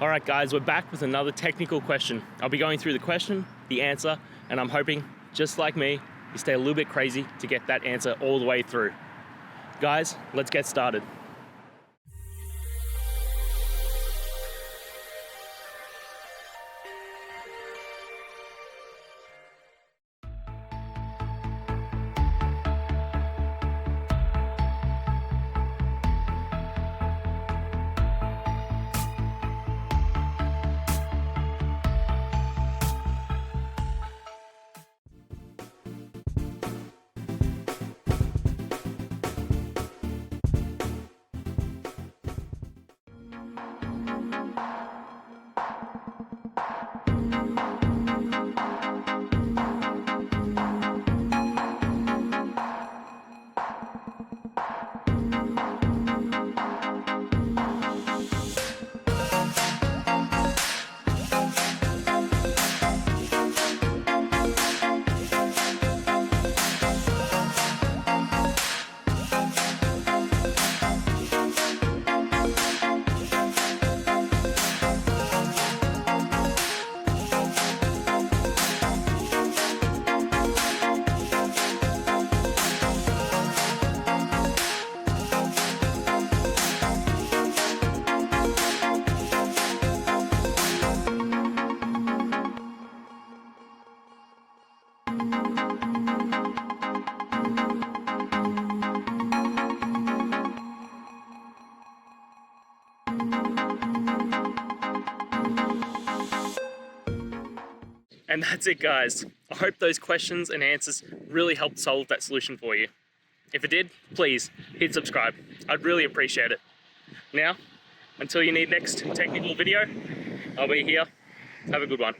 All right guys, we're back with another technical question. I'll be going through the question, the answer, and I'm hoping, just like me, you stay a little bit crazy to get that answer all the way through. Guys, let's get started. And that's it guys. I hope those questions and answers really helped solve that solution for you. If it did, please hit subscribe. I'd really appreciate it. Now, until you need next technical video, I'll be here. Have a good one.